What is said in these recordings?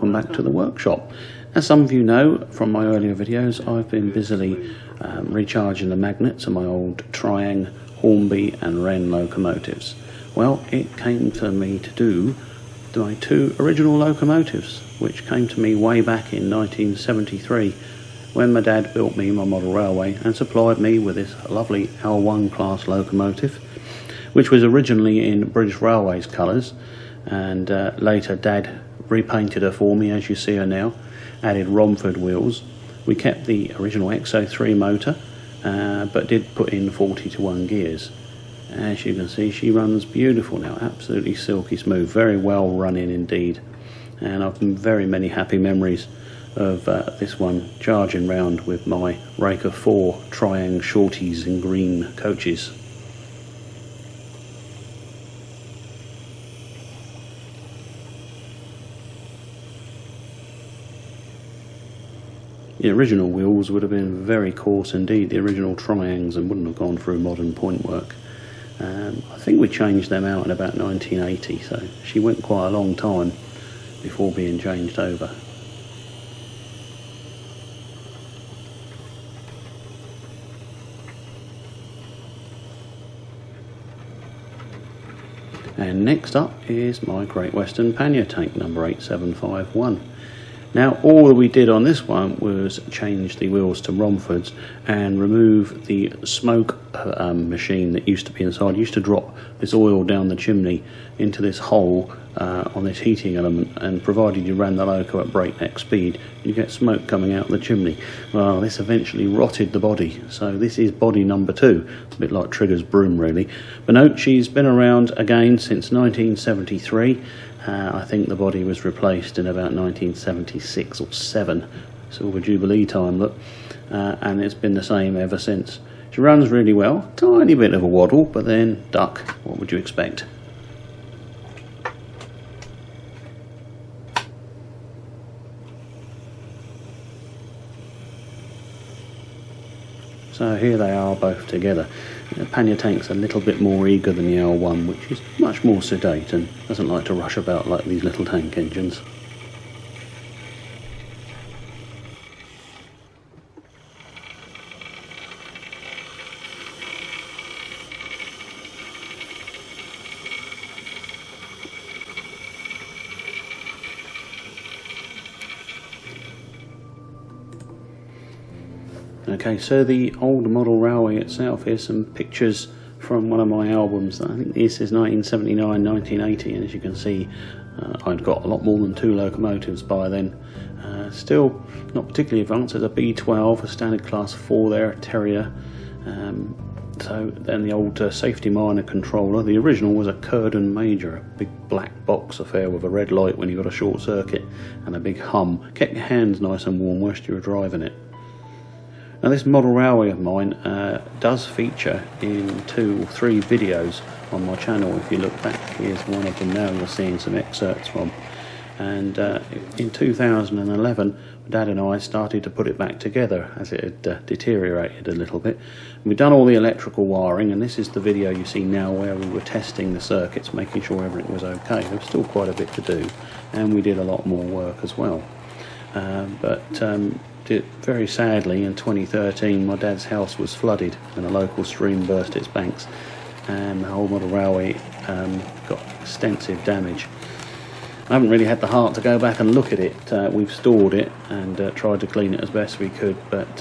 welcome back to the workshop. As some of you know from my earlier videos, I've been busily recharging the magnets of my old Triang, Hornby and Wren locomotives. Well, it came to me to do my two original locomotives, which came to me way back in 1973 when my dad built me my model railway and supplied me with this lovely L1 class locomotive, which was originally in British Railways colours, and later Dad repainted her for me as you see her now, added Romford wheels. We kept the original XO3 motor, but did put in 40:1 gears. As you can see, she runs beautiful now, absolutely silky smooth, very well running indeed, and I've very many happy memories of this one charging round with my rake of 4 Triang shorties in green coaches. The original wheels would have been very coarse indeed, the original Triangs, and wouldn't have gone through modern point work. I think we changed them out in about 1980, so she went quite a long time before being changed over. And next up is my Great Western Pannier Tank number 8751. Now all that we did on this one was change the wheels to Romfords and remove the smoke machine that used to be inside. It used to drop this oil down the chimney into this hole on this heating element, and provided you ran the loco at breakneck speed, you get smoke coming out the chimney. Well, this eventually rotted the body, so this is body number 2, a bit like Trigger's broom really. But no, she's been around again since 1973. I think the body was replaced in about 1976 or 7, Silver Jubilee time, look, and it's been the same ever since. She runs really well, tiny bit of a waddle, but then duck, what would you expect? So here they are both together. The Pannier Tank's a little bit more eager than the L1, which is much more sedate and doesn't like to rush about like these little tank engines. Okay, so the old model railway itself, here's some pictures from one of my albums. I think this is 1979-1980, and as you can see, I'd got a lot more than 2 locomotives by then. Still not particularly advanced. There's a B12, a standard class 4 there, a Terrier. So then the old safety minor controller. The original was a Curden Major, a big black box affair with a red light when you got a short circuit, and a big hum. Kept your hands nice and warm whilst you were driving it. Now this model railway of mine does feature in 2 or 3 videos on my channel. If you look back, here's one of them now you're seeing some excerpts from. And in 2011, Dad and I started to put it back together as it had deteriorated a little bit. And we'd done all the electrical wiring, and this is the video you see now where we were testing the circuits, making sure everything was okay. There was still quite a bit to do, and we did a lot more work as well. Very sadly, in 2013, my dad's house was flooded and a local stream burst its banks, and the whole model railway got extensive damage. I haven't really had the heart to go back and look at it. We've stored it and tried to clean it as best we could, but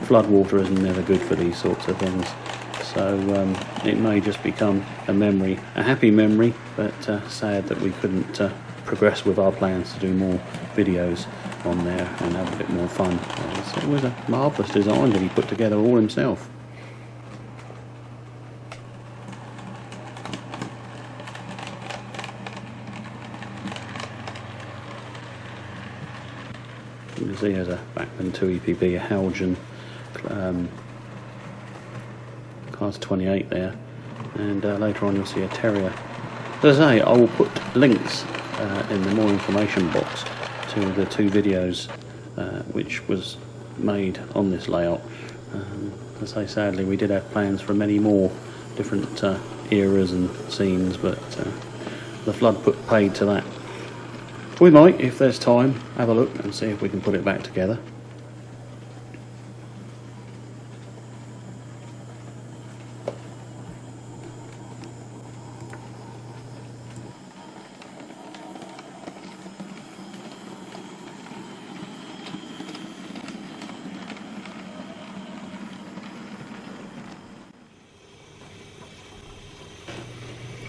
flood water is never good for these sorts of things. So it may just become a memory, a happy memory, but sad that we couldn't progress with our plans to do more videos on there and have a bit more fun. So it was a marvellous design that he put together all himself. You can see there's a Bachmann 2 EPB, a Haugen class 28 there, and later on you'll see a Terrier. As I say, I will put links in the more information box to the 2 videos which was made on this layout. As I say, sadly we did have plans for many more different eras and scenes, but the flood put paid to that. We might, if there's time, have a look and see if we can put it back together.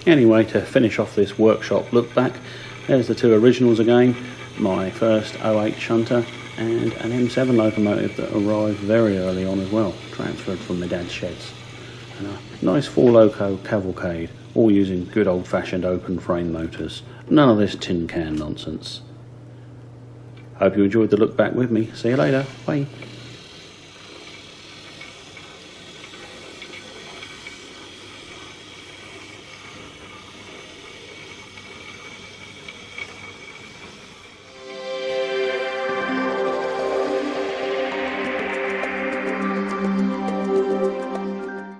Anyway, to finish off this workshop look back, there's the two originals again, my first 08 shunter and an M7 locomotive that arrived very early on as well, transferred from my dad's sheds. And a nice 4-loco cavalcade, all using good old-fashioned open frame motors. None of this tin can nonsense. Hope you enjoyed the look back with me. See you later. Bye.